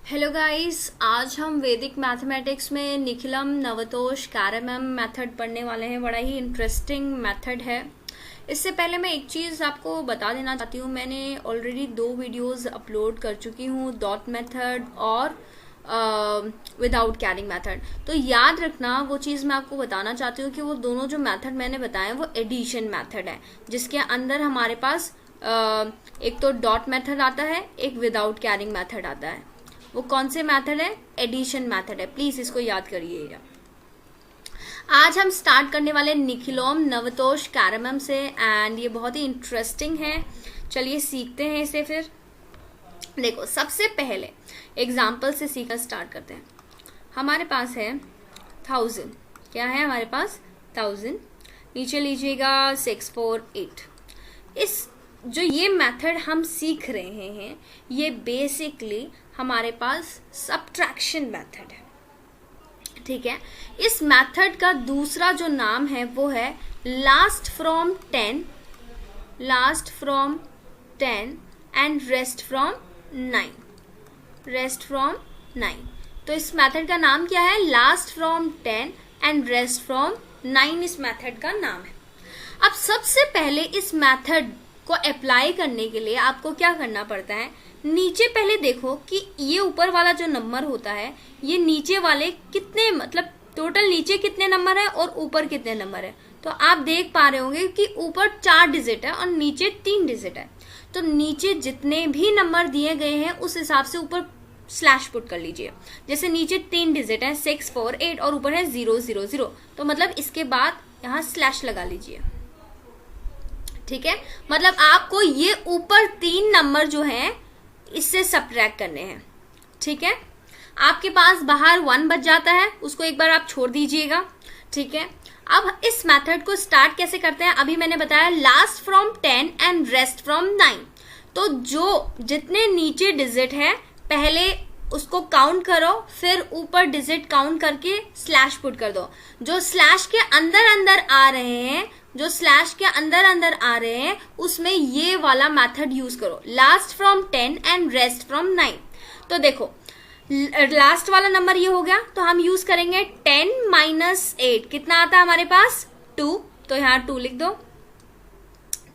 Hello guys, आज हम वैदिक मैथमेटिक्स में निखिलम नवतोष कारमम मेथड पढ़ने वाले हैं। बड़ा ही इंटरेस्टिंग मेथड है। इससे पहले मैं एक चीज़ आपको बता देना चाहती हूँ। मैंने ऑलरेडी 2 वीडियोस अपलोड कर चुकी हूँ, डॉट मेथड और विदाउट कैरिंग मेथड। तो याद रखना, वो चीज़ मैं आपको बताना चाहती हूँ कि वो दोनों जो मेथड मैंने बताए वो एडिशन मेथड है, जिसके अंदर हमारे पास एक तो डॉट मेथड आता है, एक विदाउट कैरिंग मेथड आता है। वो कौन से मेथड है? एडिशन मेथड है। प्लीज इसको याद करिएगा। आज हम स्टार्ट करने वाले निखिलोम नवतोष कारमम से, एंड ये बहुत ही इंटरेस्टिंग है। चलिए सीखते हैं इसे। फिर देखो, सबसे पहले एग्जाम्पल से सीखना स्टार्ट करते हैं। हमारे पास है 1000। क्या है हमारे पास? 1000। नीचे लीजिएगा 6 4 8। इस जो ये मेथड हम सीख रहे हैं, ये बेसिकली हमारे पास सब्ट्रैक्शन मेथड है। ठीक है। इस मेथड का दूसरा जो नाम है वो है last from 10 and rest from 9। तो इस मेथड का नाम क्या है? Last from 10 and rest from 9 इस मेथड का नाम है। अब सबसे पहले इस मेथड को अप्लाई करने के लिए आपको क्या करना पड़ता है? नीचे पहले देखो कि ये ऊपर वाला जो नंबर होता है, ये नीचे वाले कितने, मतलब टोटल नीचे कितने नंबर है और ऊपर कितने नंबर है। तो आप देख पा रहे होंगे कि ऊपर 4 डिजिट है और नीचे 3 डिजिट है। तो नीचे जितने भी नंबर दिए गए हैं उस हिसाब से ऊपर स्लैश पुट कर लीजिए। जैसे नीचे 3 डिजिट है 6 4 8 और ऊपर है 0 0 0, तो मतलब इसके बाद यहाँ स्लैश लगा लीजिए। ठीक है, मतलब आपको ये ऊपर 3 नंबर जो है इससे सब्ट्रैक्ट करने हैं। ठीक है, आपके पास बाहर 1 बच जाता है, उसको एक बार आप छोड़ दीजिएगा। ठीक है, अब इस मेथड को स्टार्ट कैसे करते हैं? अभी मैंने बताया last from 10 and rest from 9। तो जो जितने नीचे डिजिट है पहले उसको काउंट करो, फिर ऊपर डिजिट काउंट करके स्लैश पुट कर दो। जो स्लैश के अंदर अंदर आ रहे हैं उसमें ये वाला मेथड यूज करो, last from 10 and rest from 9। तो देखो, लास्ट वाला नंबर ये हो गया, तो हम यूज करेंगे 10 - 8। कितना आता है हमारे पास? 2। तो यहाँ 2 लिख दो।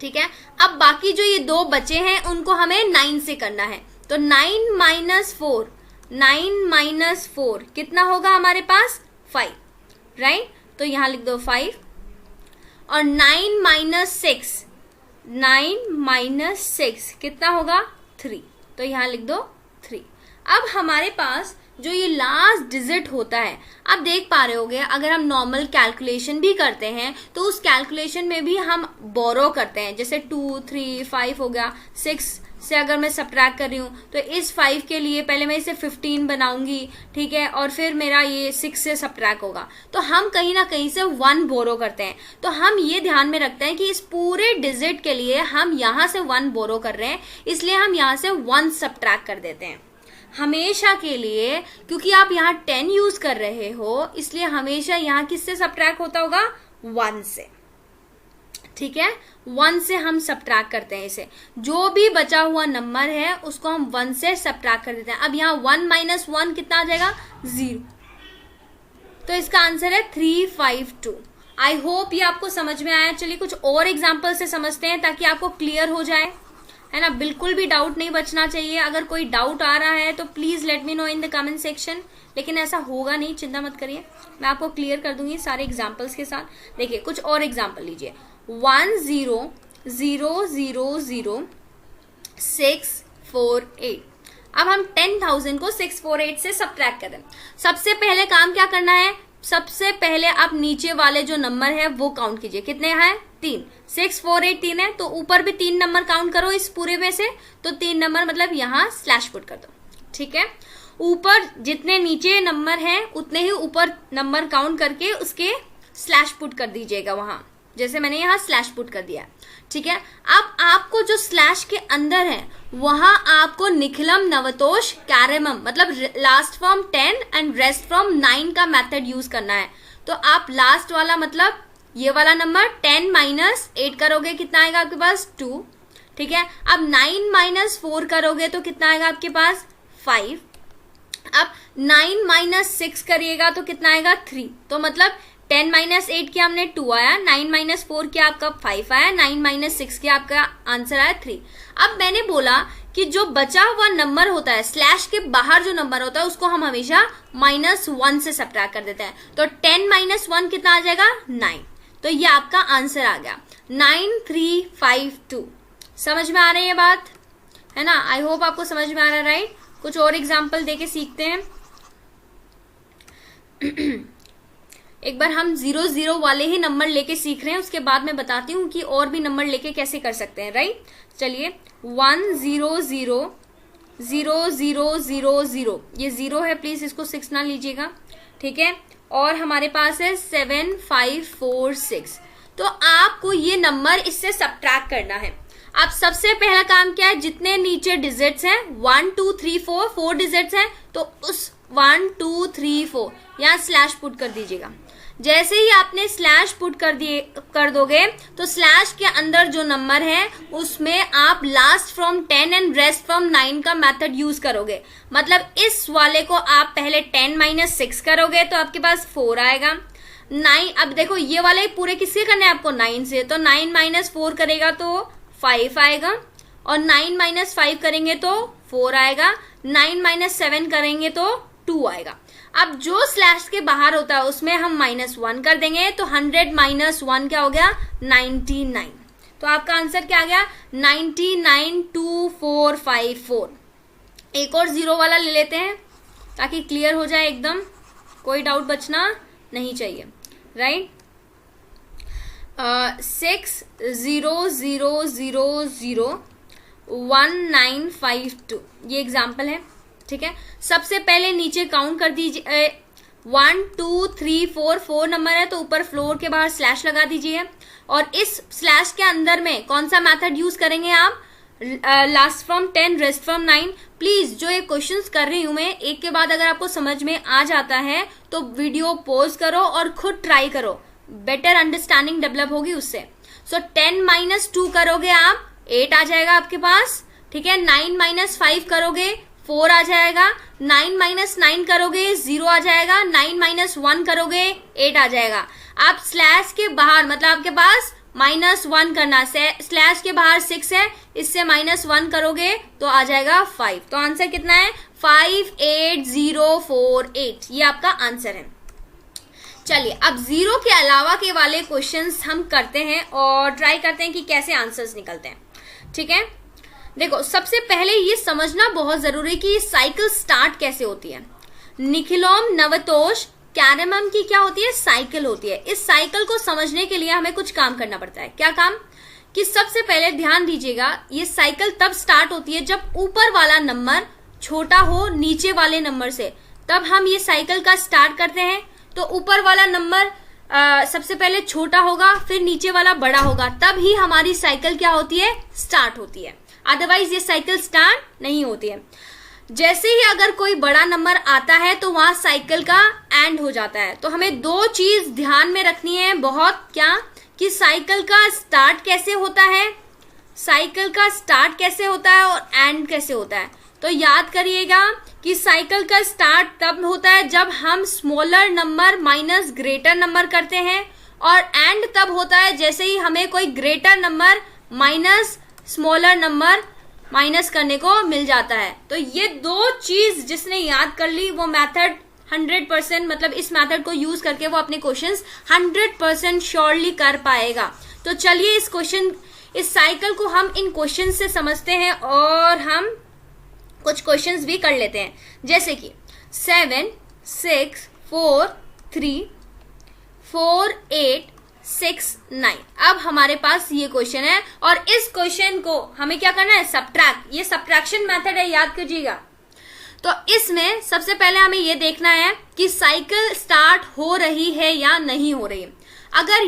ठीक है, अब बाकी जो ये 2 बचे हैं उनको हमें 9 से करना है। तो 9 - 4 कितना होगा हमारे पास? 5। राइट, तो यहां लिख दो 5। और 9 - 6 कितना होगा? 3। तो यहां लिख दो 3। अब हमारे पास जो ये लास्ट डिजिट होता है, आप देख पा रहे होगे, अगर हम नॉर्मल कैलकुलेशन भी करते हैं तो उस कैलकुलेशन में भी हम बोरो करते हैं। जैसे 2 3 5 हो गया, 6 से अगर मैं सब्ट्रैक्ट कर रही हूँ तो इस 5 के लिए पहले मैं इसे 15 बनाऊंगी। ठीक है, और फिर मेरा ये 6 से सब्ट्रैक्ट होगा। तो हम कहीं ना कहीं से 1 बोरो करते हैं। तो हम ये ध्यान में रखते हैं कि इस पूरे डिजिट के लिए हम यहाँ से 1 बोरो कर रहे हैं, इसलिए हम यहाँ से 1 सब्ट्रैक्ट कर देते हैं हमेशा के लिए। क्योंकि आप यहाँ 10 यूज कर रहे हो, इसलिए हमेशा यहाँ किससे सब्ट्रैक्ट होता होगा? 1 से। ठीक है, 1 से हम सब्ट्रैक्ट करते हैं इसे। जो भी बचा हुआ नंबर है उसको हम 1 से सब्ट्रैक्ट कर देते हैं। अब यहाँ 1 - 1 कितना आ जाएगा? 0। तो इसका आंसर है 352। आई होप ये आपको समझ में आया। चलिए कुछ और एग्जाम्पल से समझते हैं ताकि आपको क्लियर हो जाए, है ना। बिल्कुल भी डाउट नहीं बचना चाहिए। अगर कोई डाउट आ रहा है तो please let me know in the comment section. लेकिन ऐसा होगा नहीं, चिंता मत करिए, मैं आपको क्लियर कर दूंगी सारे एग्जाम्पल्स के साथ। देखिए कुछ और एग्जाम्पल लीजिए। 1 0 0 0 0 6 4 8। अब हम 10,000 को 648 से सब्ट्रैक्ट करें। सबसे पहले काम क्या करना है? सबसे पहले आप नीचे वाले जो नंबर है वो काउंट कीजिए। कितने हैं? 3। 6 4 8 3 है, तो ऊपर भी 3 नंबर काउंट करो इस पूरे में से। तो 3 नंबर मतलब यहाँ स्लैश पुट कर दो। ठीक है, ऊपर जितने नीचे नंबर हैं उतने ही ऊपर नंबर काउंट करके उसके स्लैश पुट कर दीजिएगा वहां, जैसे मैंने यहाँ स्लैश पुट कर दिया। ठीक है, अब आपको जो स्लैश के अंदर है वहां आपको निखिलम नवतोष कारमम, मतलब last from 10 and rest from 9 का मेथड यूज करना है। तो आप लास्ट वाला, मतलब ये वाला नंबर 10 - 8 करोगे, कितना आएगा आपके पास? 2। ठीक है, अब 9 - 4 करोगे तो कितना आएगा आपके पास? 5। 9 माइनस 6 करिएगा तो कितना आएगा 3। तो मतलब 10 माइनस 8 किया हमने 2 आया, 9 माइनस 4 किया आपका 5 आया, 9 माइनस 6 किया आपका आंसर आया 3। अब मैंने बोला कि जो बचा हुआ नंबर होता है, स्लैश के बाहर जो नंबर होता है उसको हम हमेशा -1 से सब्ट्रैक्ट कर देते हैं। तो 10 माइनस 1 कितना आ जाएगा 9। तो ये आपका आंसर आ गया 9352। समझ में आ रही है बात, है ना? आई होप आपको समझ में आ रहा है, राइट? कुछ और एग्जाम्पल देके सीखते हैं। एक बार हम 0 वाले ही नंबर लेके सीख रहे हैं, उसके बाद मैं बताती हूँ कि और भी नंबर लेके कैसे कर सकते हैं, राइट? चलिए 1 0 0 0 0 0 0, ये 0 है, प्लीज इसको 6 ना लीजिएगा, ठीक है? और हमारे पास है 7 5 4 6। तो आपको ये नंबर इससे सब्ट्रैक्ट करना है। अब सबसे पहला काम क्या है, जितने नीचे डिजिट्स हैं 1 2 3 4 4 डिजिट्स हैं, तो उस 1 2 3 4 यहाँ स्लैश पुट कर दीजिएगा। जैसे ही आपने स्लैश पुट कर दोगे तो स्लैश के अंदर जो नंबर है उसमें आप last from 10 and rest from 9 का मेथड यूज करोगे। मतलब इस वाले को आप पहले 10 माइनस 6 करोगे तो आपके पास 4 आएगा। 9, अब देखो ये वाले पूरे किसके करने हैं आपको 9 से, तो 9 माइनस 4 करेगा तो 5 आएगा, और 9 माइनस 5 करेंगे तो 4 आएगा, 9 माइनस 7 करेंगे तो 2 आएगा। अब जो स्लैश के बाहर होता है उसमें हम -1 कर देंगे, तो 100 माइनस 1 क्या हो गया 99। तो आपका आंसर क्या आ गया 992454। एक और 0 वाला ले लेते हैं ताकि क्लियर हो जाए एकदम, कोई डाउट बचना नहीं चाहिए, राइट? 6 0 0 0 0 1952, ये एग्जाम्पल है, ठीक है? सबसे पहले नीचे काउंट कर दीजिए, 1 2 3 4 4 नंबर है, तो ऊपर फ्लोर के बाहर स्लैश लगा दीजिए। और इस स्लैश के अंदर में कौन सा मेथड यूज करेंगे आप, last from 10 rest from 9। Please जो ये क्वेश्चंस कर रही हूं मैं, एक के बाद अगर आपको समझ में आ जाता है तो वीडियो पॉज करो और खुद ट्राई करो, बेटर अंडरस्टैंडिंग डेवलप होगी उससे। सो 10 माइनस 2 करोगे आप 8 आ जाएगा आपके पास, ठीक है? 9 माइनस 5 करोगे 4 आ जाएगा, 9 माइनस 9 करोगे 0 आ जाएगा, 9 माइनस 1 करोगे 8 आ जाएगा। आप स्लैश के बाहर, मतलब आपके पास -1 करना, स्लैश के बाहर 6 है, इससे -1 करोगे तो आ जाएगा 5। तो आंसर कितना है 58048, ये आपका आंसर है। चलिए अब 0 के अलावा के वाले क्वेश्चंस हम करते हैं और ट्राई करते हैं कि कैसे आंसर्स निकलते हैं, ठीक है? देखो सबसे पहले ये समझना बहुत जरूरी है कि ये साइकिल स्टार्ट कैसे होती है। निखिलोम नवतोष कैरमम की क्या होती है, साइकिल होती है। इस साइकिल को समझने के लिए हमें कुछ काम करना पड़ता है। क्या काम? कि सबसे पहले ध्यान दीजिएगा, ये साइकिल तब स्टार्ट होती है जब ऊपर वाला नंबर छोटा हो नीचे वाले नंबर से, तब हम ये साइकिल का स्टार्ट करते हैं। तो ऊपर वाला नंबर सबसे पहले छोटा होगा, फिर नीचे वाला बड़ा होगा, तब ही हमारी साइकिल क्या होती है, स्टार्ट होती है। अदरवाइज ये साइकिल स्टार्ट नहीं होती है। जैसे ही अगर कोई बड़ा नंबर आता है तो वहां साइकिल का एंड हो जाता है। तो हमें 2 चीज ध्यान में रखनी है बहुत, क्या कि साइकिल का स्टार्ट कैसे होता है, साइकिल का स्टार्ट कैसे होता है और एंड कैसे होता है। तो याद करिएगा कि साइकिल का स्टार्ट तब होता है जब हम smaller number minus greater number करते हैं, और एंड तब होता है जैसे ही हमें कोई greater number minus smaller number minus करने को मिल जाता है। तो ये 2 चीज जिसने याद कर ली वो मेथड 100%, मतलब इस मेथड को यूज करके वो अपने क्वेश्चंस 100% श्योरली कर पाएगा। तो चलिए इस साइकिल को हम इन क्वेश्चन से समझते हैं और हम कुछ क्वेश्चंस भी कर लेते हैं। जैसे कि 7 6 4 3 4 8 6 9। अब हमारे पास ये क्वेश्चन है और इस क्वेश्चन को हमें क्या करना है, सब्ट्रैक्ट। ये सब्ट्रैक्शन मेथड है, याद कीजिएगा। तो इसमें सबसे पहले हमें ये देखना है कि साइकिल स्टार्ट हो रही है या नहीं हो रही है। अगर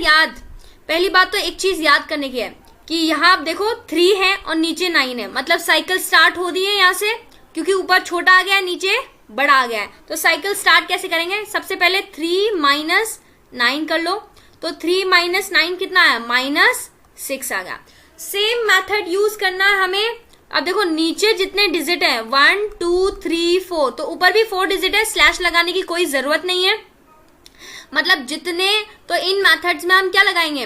पहली बात तो एक चीज याद करने की है कि यहाँ आप देखो 3 है और नीचे 9 है, मतलब साइकिल स्टार्ट हो रही है यहाँ से, क्योंकि ऊपर छोटा आ गया है नीचे बड़ा आ गया है। तो साइकिल स्टार्ट कैसे करेंगे, सबसे पहले 3 माइनस 9 कर लो, तो 3 माइनस 9 कितना है, -6 आ गया। सेम मेथड यूज करना है हमें अब देखो नीचे जितने डिजिट है 1 2 3 4, तो ऊपर भी 4 डिजिट है, स्लैश लगाने की कोई जरूरत नहीं है। मतलब जितने, तो इन मेथड्स में हम क्या लगाएंगे,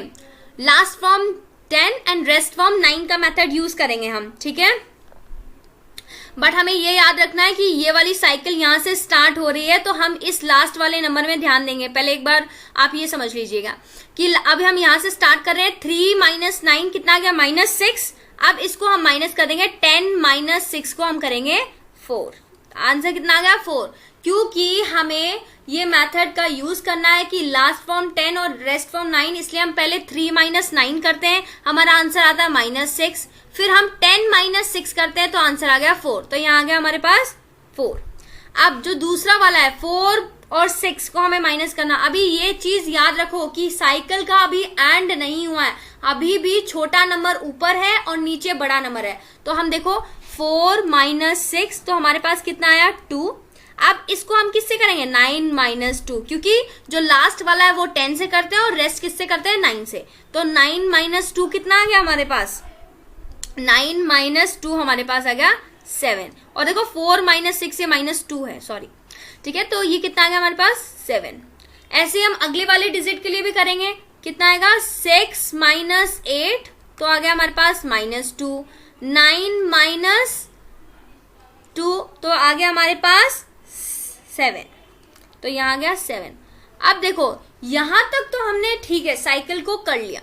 last form 10 and rest form 9 का मेथड यूज करेंगे हम, ठीक है। बट हमें ये याद रखना है कि ये वाली साइकिल यहां से स्टार्ट हो रही है, तो हम इस लास्ट वाले नंबर में ध्यान देंगे। पहले एक बार आप ये समझ लीजिएगा कि अब हम यहां से स्टार्ट कर रहे हैं, 3 माइनस 9 कितना आ गया, -6। अब इसको हम माइनस कर देंगे, 10 माइनस 6 को हम करेंगे 4। आंसर कितना आ गया, 4। क्योंकि हमें ये मेथड का यूज करना है कि लास्ट फॉर्म 10 और रेस्ट फॉर्म 9, इसलिए हम पहले 3 माइनस 9 करते हैं, हमारा आंसर आता है -6। फिर हम 10 माइनस 6 करते हैं तो आंसर आ गया 4। तो यहाँ आ गया हमारे पास 4। अब जो दूसरा वाला है 4 और 6 को हमें माइनस करना। अभी ये चीज याद रखो कि साइकिल का अभी एंड नहीं हुआ है, अभी भी छोटा नंबर ऊपर है और नीचे बड़ा नंबर है। तो हम देखो 4 माइनस 6, तो हमारे पास कितना आया, 2। अब इसको हम किससे करेंगे, 9 माइनस 2, क्योंकि जो लास्ट वाला है वो 10 से करते हैं और रेस्ट किससे करते हैं, 9 से। तो 9 माइनस 2 कितना आ गया हमारे पास, 9 माइनस 2 हमारे पास आ गया 7। और देखो 4 माइनस 6 ये -2 है, सॉरी, ठीक है। तो ये कितना आ गया हमारे पास, 7। ऐसे हम अगले वाले डिजिट के लिए भी करेंगे। कितना आएगा, 6 माइनस 8, तो आ गया हमारे पास -2। 9 माइनस 2, तो आ गया हमारे पास 7। तो यहाँ आ गया 7। अब देखो यहां तक तो हमने ठीक है साइकिल को कर लिया,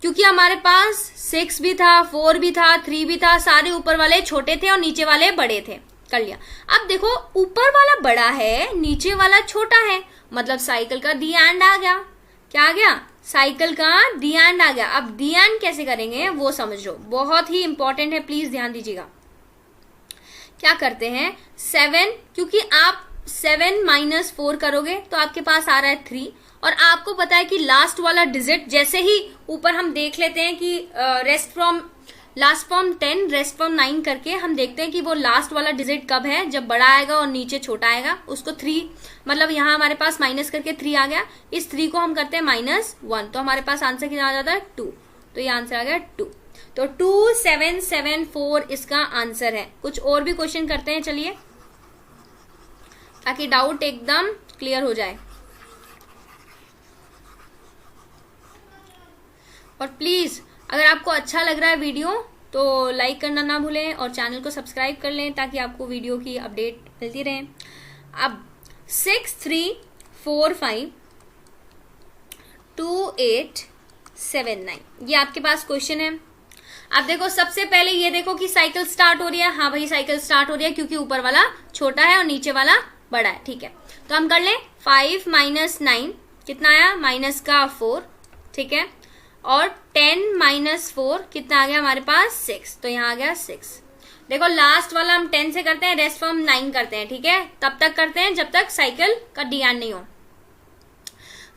क्योंकि हमारे पास 6 भी था, 4 भी था, 3 भी था, सारे ऊपर वाले छोटे थे और नीचे वाले बड़े थे, कर लिया। अब देखो ऊपर वाला बड़ा है, नीचे वाला छोटा है, मतलब साइकिल का दी एंड आ गया। क्या आ गया, साइकिल का दी एंड आ गया। अब दी एंड कैसे करेंगे वो समझ लो, बहुत ही इंपॉर्टेंट है, प्लीज ध्यान दीजिएगा। क्या करते हैं, 7, क्योंकि आप 7 माइनस 4 करोगे तो आपके पास आ रहा है 3, और आपको पता है कि लास्ट वाला डिजिट जैसे ही ऊपर हम देख लेते हैं कि लास्ट फॉर्म 10 रेस्ट फॉर्म 9 करके हम देखते हैं कि वो लास्ट वाला डिजिट कब है, जब बड़ा आएगा और नीचे छोटा आएगा, उसको 3, मतलब यहाँ हमारे पास माइनस करके 3 आ गया, इस 3 को हम करते हैं -1, तो हमारे पास आंसर कितना आ जाता है, 2। तो ये आंसर आ गया 2। तो 2774 इसका आंसर है। कुछ और भी क्वेश्चन करते हैं, चलिए, ताकि डाउट एकदम क्लियर हो जाए। और प्लीज अगर आपको अच्छा लग रहा है वीडियो तो लाइक करना ना भूलें और चैनल को सब्सक्राइब कर लें, ताकि आपको वीडियो की अपडेट मिलती रहे। अब 6 3 4 5 2 8 7 9 ये आपके पास क्वेश्चन है। अब देखो सबसे पहले ये देखो कि साइकिल स्टार्ट हो रही है। हाँ भाई साइकिल स्टार्ट हो रही है, क्योंकि ऊपर वाला छोटा है और नीचे वाला बड़ा है, ठीक है। तो हम कर लें 5 माइनस 9 कितना आया, माइनस का 4, ठीक है। और 10 माइनस 4 कितना आ गया हमारे पास, 6, तो यहाँ आ गया 6। देखो लास्ट वाला हम 10 से करते हैं, रेस्ट फॉर्म 9 करते हैं, ठीक है। तब तक करते हैं जब तक साइकिल का डी एंड नहीं हो।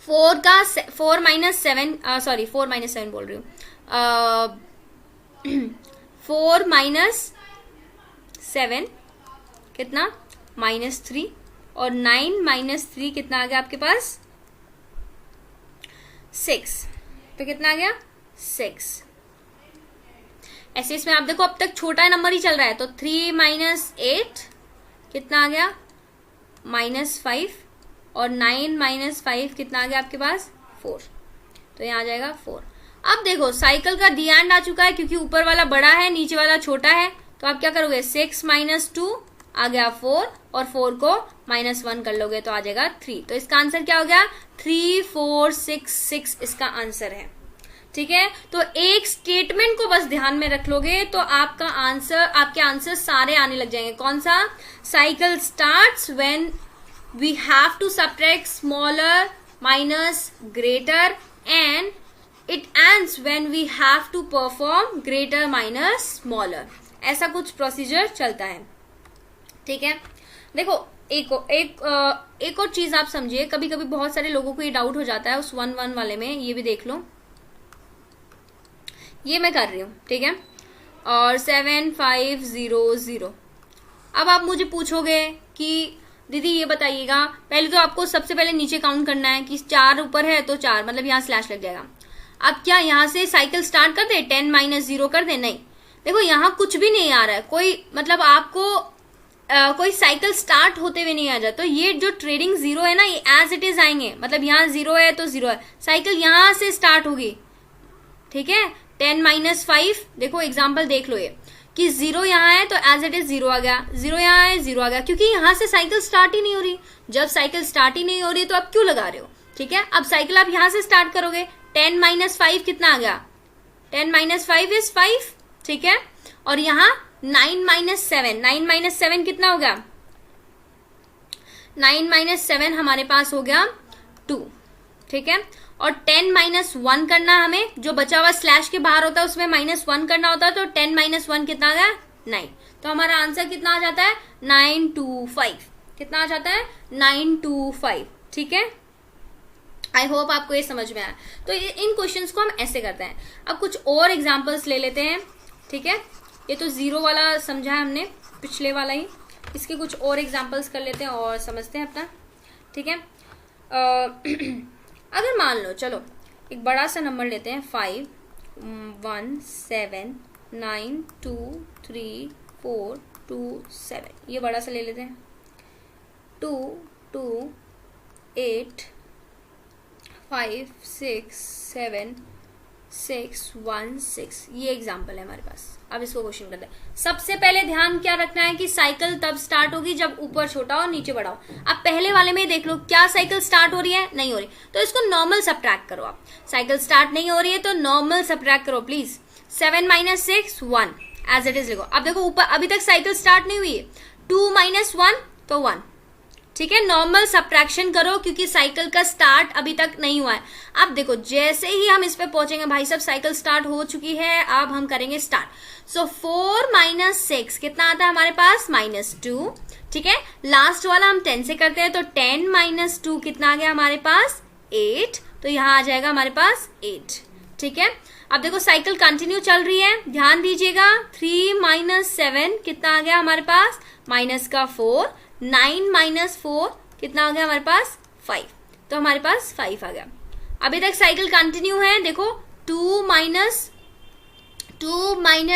4 माइनस 7 सॉरी 4 माइनस 7 बोल रही हूँ, 4 माइनस 7 कितना, -3, और 9 माइनस 3 कितना आ गया आपके पास, 6, तो कितना आ गया 6। ऐसे इसमें आप देखो अब तक छोटा नंबर ही चल रहा है, तो 3 माइनस 8 कितना आ गया, -5, और 9 माइनस 5 कितना आ गया आपके पास, 4, तो यहाँ आ जाएगा 4। अब देखो साइकिल का डी एंड आ चुका है, क्योंकि ऊपर वाला बड़ा है नीचे वाला छोटा है, तो आप क्या करोगे, 6 माइनस 2 आ गया 4, और 4 को -1 कर लोगे तो आ जाएगा 3। तो इसका आंसर क्या हो गया, 3 4 6 6 इसका आंसर है, ठीक है। तो एक स्टेटमेंट को बस ध्यान में रख लोगे तो आपका आंसर, आपके आंसर सारे आने लग जाएंगे। कौन सा, cycle starts when we have to subtract smaller minus greater, and it ends when we have to perform greater minus smaller. ऐसा कुछ प्रोसीजर चलता है, ठीक है। देखो एक और चीज आप समझिए, कभी कभी बहुत सारे लोगों को ये डाउट हो जाता है उस 1 वाले में, ये भी देख लो, ये मैं कर रही हूँ, ठीक है। और 7 5 0 0। अब आप मुझे पूछोगे कि दीदी ये बताइएगा, पहले तो आपको सबसे पहले नीचे काउंट करना है कि 4 ऊपर है तो 4, मतलब यहाँ स्लैश लग जाएगा। अब क्या यहाँ से साइकिल स्टार्ट कर दे, 10 माइनस 0 कर दे, नहीं। देखो यहाँ कुछ भी नहीं आ रहा है, कोई मतलब आपको कोई साइकिल स्टार्ट होते हुए नहीं आ जाता। तो ये जो ट्रेडिंग जीरो है ना, ये एज इट इज आएंगे, मतलब यहाँ जीरो है तो जीरो है, साइकिल यहाँ से स्टार्ट होगी, ठीक है। 10 - 5, देखो एग्जाम्पल देख लो ये कि जीरो यहाँ है तो एज इट इज जीरो आ गया, जीरो यहाँ है जीरो आ गया, क्योंकि यहाँ से साइकिल स्टार्ट ही नहीं हो रही। जब साइकिल स्टार्ट ही नहीं हो रही तो आप क्यों लगा रहे हो, ठीक है। अब साइकिल आप यहाँ से स्टार्ट करोगे, 10 - 5 कितना आ गया, 10 - 5 इज 5, ठीक है। और यहाँ 9 - 7, 9 - 7 कितना हो गया, 9 - 7 हमारे पास हो गया 2, ठीक है। और 10 - 1 करना, हमें जो बचा हुआ स्लैश के बाहर होता है उसमें -1 करना होता है, तो 10 - 1 कितना आ गया, 9। तो हमारा आंसर कितना आ जाता है, 925। कितना आ जाता है, 925, ठीक है। आई होप आपको ये समझ में आया। तो इन क्वेश्चंस को हम ऐसे करते हैं। अब कुछ और एग्जांपल्स ले लेते हैं, ठीक है। ये तो जीरो वाला समझा है हमने, पिछले वाला ही, इसके कुछ और एग्जांपल्स कर लेते हैं और समझते हैं अपना, ठीक है। अगर मान लो, चलो एक बड़ा सा नंबर लेते हैं, 5 1 7 9 2 3 4 2 7, ये बड़ा सा ले लेते हैं। 2 2 8 5 6 7 6 1 6, ये एग्जाम्पल है हमारे पास। अब इसको क्वेश्चन करते हैं। सबसे पहले ध्यान क्या रखना है कि साइकिल तब स्टार्ट होगी जब ऊपर छोटा हो नीचे बड़ा हो। अब पहले वाले में देख लो, क्या साइकिल स्टार्ट हो रही है, नहीं हो रही, तो इसको नॉर्मल सब्ट्रैक्ट करो। आप साइकिल स्टार्ट नहीं हो रही है तो नॉर्मल सब्ट्रैक्ट करो प्लीज। 7 - 6 1, एज इट इज लिखो। अब देखो ऊपर अभी तक साइकिल स्टार्ट नहीं हुई है, 2 - 1 तो 1, ठीक है। नॉर्मल सब्ट्रैक्शन करो क्योंकि साइकिल का स्टार्ट अभी तक नहीं हुआ है। अब देखो जैसे ही हम इस पे पहुंचेंगे, भाई साहब साइकिल स्टार्ट हो चुकी है, अब हम करेंगे स्टार्ट। सो 4 - 6 कितना आता है हमारे पास, -2, ठीक है। लास्ट वाला हम 10 से करते हैं, तो 10 - 2 कितना आ गया हमारे पास, 8, तो यहाँ आ जाएगा हमारे पास 8, ठीक है। अब देखो साइकिल कंटिन्यू चल रही है, ध्यान दीजिएगा। 3 - 7 कितना आ गया हमारे पास, -4, 9 - 4 कितना आ गया हमारे पास, 5, तो हमारे पास 5 आ गया। अभी तक साइकिल कंटिन्यू है, देखो 2 -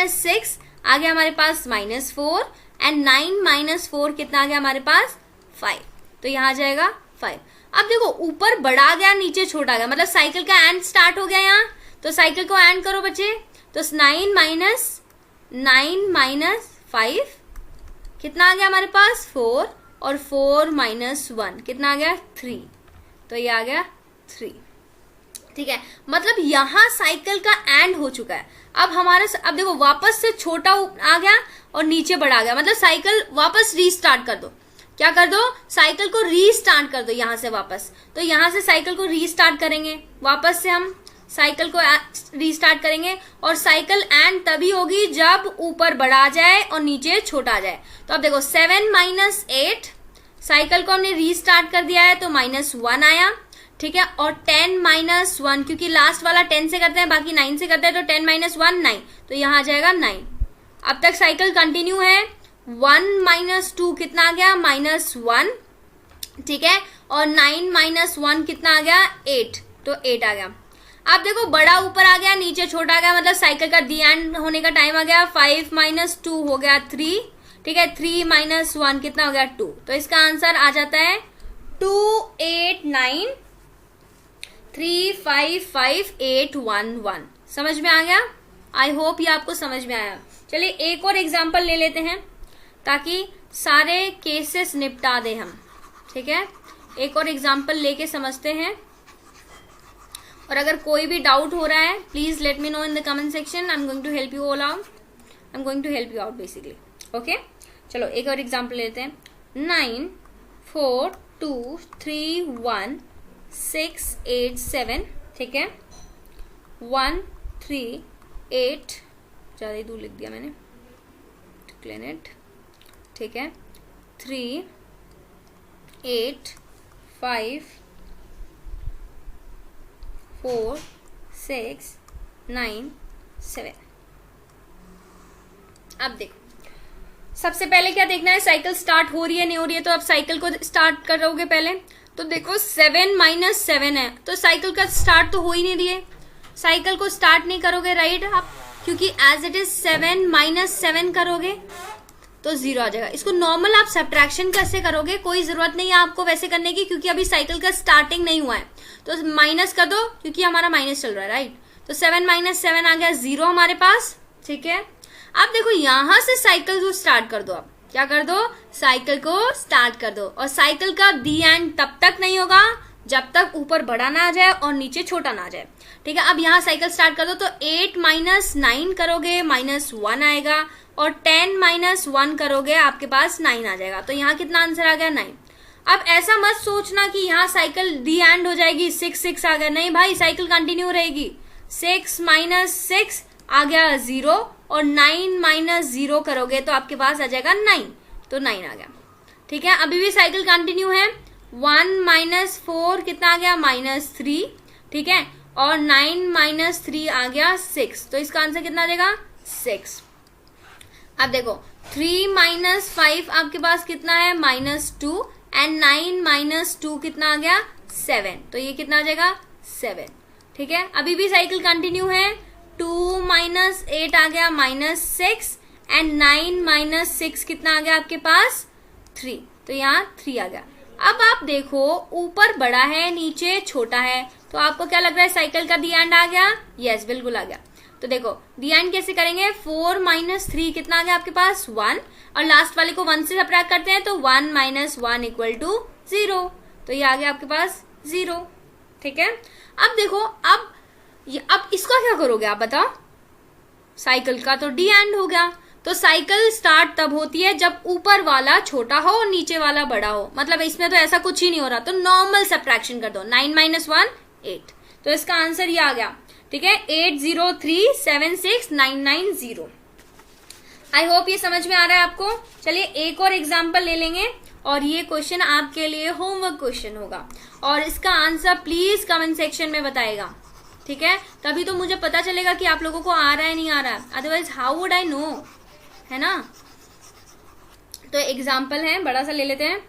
6 आ गया हमारे पास -4, एंड 9 - 4 कितना आ गया हमारे पास, 5, तो यहाँ आ जाएगा 5। अब देखो ऊपर बड़ा गया नीचे छोटा गया, मतलब साइकिल का एंड स्टार्ट हो गया यहाँ, तो साइकिल को एंड करो बच्चे। तो 9 - 5 कितना आ गया हमारे पास, 4, और 4 - 1 कितना आ गया, 3, तो ये आ गया 3, ठीक है। मतलब यहाँ साइकिल का एंड हो चुका है। अब हमारा, अब देखो वापस से छोटा आ गया और नीचे बड़ा आ गया, मतलब साइकिल वापस रीस्टार्ट कर दो। क्या कर दो, साइकिल को रीस्टार्ट कर दो यहाँ से वापस। तो यहाँ से साइकिल को रीस्टार्ट करेंगे, वापस से हम साइकिल को रीस्टार्ट करेंगे, और साइकिल एंड तभी होगी जब ऊपर बड़ा आ जाए और नीचे छोटा आ जाए। तो अब देखो 7 - 8, साइकिल को हमने रीस्टार्ट कर दिया है तो -1 आया, ठीक है। और 10 - 1, क्योंकि लास्ट वाला 10 से करते हैं, बाकी 9 से करते हैं, तो 10 - 1 9, तो यहाँ आ जाएगा 9। अब तक साइकिल कंटिन्यू है। 1 - 2 कितना आ गया, -1, ठीक है। और 9 - 1 कितना आ गया, 8, तो 8 आ गया। अब देखो बड़ा ऊपर आ गया नीचे छोटा आ गया, मतलब साइकिल का दी एंड होने का टाइम आ गया। 5 - 2 हो गया 3, ठीक है। 3 - 1 कितना हो गया, 2, तो इसका आंसर आ जाता है 2 8 9 3 5 5 8 1 1। समझ में आ गया? आई होप ये आपको समझ में आया। चलिए एक और एग्जाम्पल ले लेते हैं ताकि सारे केसेस निपटा दें हम, ठीक है। एक और एग्जाम्पल लेके समझते हैं, और अगर कोई भी डाउट हो रहा है please let me know in the comment section. I am going to help you all out, I am going to help you out basically, okay. चलो एक और एग्जाम्पल लेते हैं। 9 4 2 3 1 6 8 7, ठीक है। 1 3 8, ज्यादा ही दूर लिख दिया मैंने, क्लीन इट, ठीक है। 3 8 5 4 6 9 7। अब देखो सबसे पहले क्या देखना है, साइकिल स्टार्ट हो रही है नहीं हो रही है। तो आप साइकिल को स्टार्ट करोगे पहले, तो देखो 7 - 7 है, तो साइकिल का स्टार्ट तो हो ही नहीं रही है। साइकिल को स्टार्ट नहीं करोगे, राइट। आप क्योंकि एज इट इज 7 माइनस 7 करोगे तो 0 आ जाएगा। इसको नॉर्मल आप सब्ट्रैक्शन कैसे करोगे, कोई जरूरत नहीं है आपको वैसे करने की, क्योंकि अभी साइकिल का स्टार्टिंग नहीं हुआ है। तो माइनस कर दो, क्योंकि हमारा माइनस चल रहा है, राइट। तो 7 माइनस 7 आ गया 0 हमारे पास, ठीक है। अब देखो यहां से साइकिल को स्टार्ट कर दो। अब क्या कर दो, साइकिल को स्टार्ट कर दो। और साइकिल का दी एंड तब तक नहीं होगा जब तक ऊपर बड़ा ना आ जाए और नीचे छोटा ना आ जाए, ठीक है। अब यहाँ साइकिल स्टार्ट कर दो, तो 8 माइनस 9 करोगे -1 आएगा, और 10 माइनस 1 करोगे आपके पास 9 आ जाएगा। तो यहाँ कितना आंसर आ गया, 9। अब ऐसा मत सोचना कि यहाँ साइकिल दी एंड हो जाएगी, 6 आ गया, नहीं भाई, साइकिल कंटिन्यू रहेगी। 6 माइनस 6 आ गया 0, और 9 माइनस 0 करोगे तो आपके पास आ जाएगा 9, तो 9 आ गया, ठीक है। अभी भी साइकिल कंटिन्यू है। 1 माइनस 4 कितना आ गया, -3, ठीक है। और 9 माइनस 3 आ गया 6, तो इसका आंसर कितना आ जाएगा, 6। अब देखो 3 माइनस 5 आपके पास कितना है, -2, एंड 9 माइनस 2 कितना आ गया, 7, तो ये कितना आ जाएगा, 7, ठीक है। अभी भी साइकिल कंटिन्यू है। 2 माइनस 8 आ गया -6, एंड 9 माइनस 6 कितना आ गया आपके पास, 3, तो यहाँ 3 आ गया। अब आप देखो ऊपर बड़ा है नीचे छोटा है, तो आपको क्या लग रहा है, साइकिल का दी एंड आ गया, यस बिल्कुल आ गया। तो देखो दी एंड कैसे करेंगे, 4 माइनस 3 कितना आ गया आपके पास, 1, और लास्ट वाले को 1 से सब्ट्रैक्ट करते हैं, तो 1 माइनस 1 इक्वल टू 0, तो ये आ गया आपके पास 0, ठीक है। अब देखो अब इसका क्या करोगे आप बताओ, साइकिल का तो डी एंड हो गया। तो साइकिल स्टार्ट तब होती है जब ऊपर वाला छोटा हो और नीचे वाला बड़ा हो, मतलब इसमें तो ऐसा कुछ ही नहीं हो रहा, तो नॉर्मल सब्ट्रैक्शन कर दो। 9 माइनस 1 8, तो इसका आंसर ये आ गया, ठीक है, 80376990। आई होप ये समझ में आ रहा है आपको। चलिए एक और एग्जाम्पल ले लेंगे, और ये क्वेश्चन आपके लिए होमवर्क क्वेश्चन होगा, और इसका आंसर प्लीज कमेंट सेक्शन में बताएगा, ठीक है। तभी तो मुझे पता चलेगा कि आप लोगों को आ रहा है नहीं आ रहा है, otherwise how would I know, है ना। तो एग्जाम्पल है, बड़ा सा ले लेते हैं।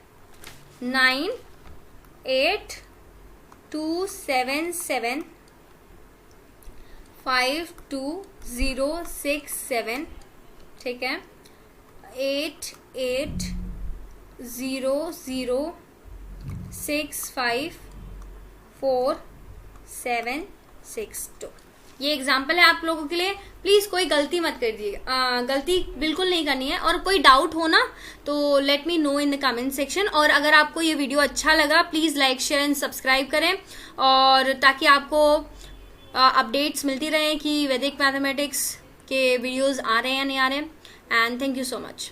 98277 52067, ठीक है। 8800654762। ये एग्जाम्पल है आप लोगों के लिए। प्लीज कोई गलती मत कर दीजिएगा, गलती बिल्कुल नहीं करनी है। और कोई डाउट हो ना तो late me know in the comment section. और अगर आपको ये वीडियो अच्छा लगा please like share and subscribe करें, और ताकि आपको अपडेट्स मिलती रहे कि वैदिक मैथमेटिक्स के वीडियोस आ रहे हैं या नहीं आ रहे हैं। And thank you so much.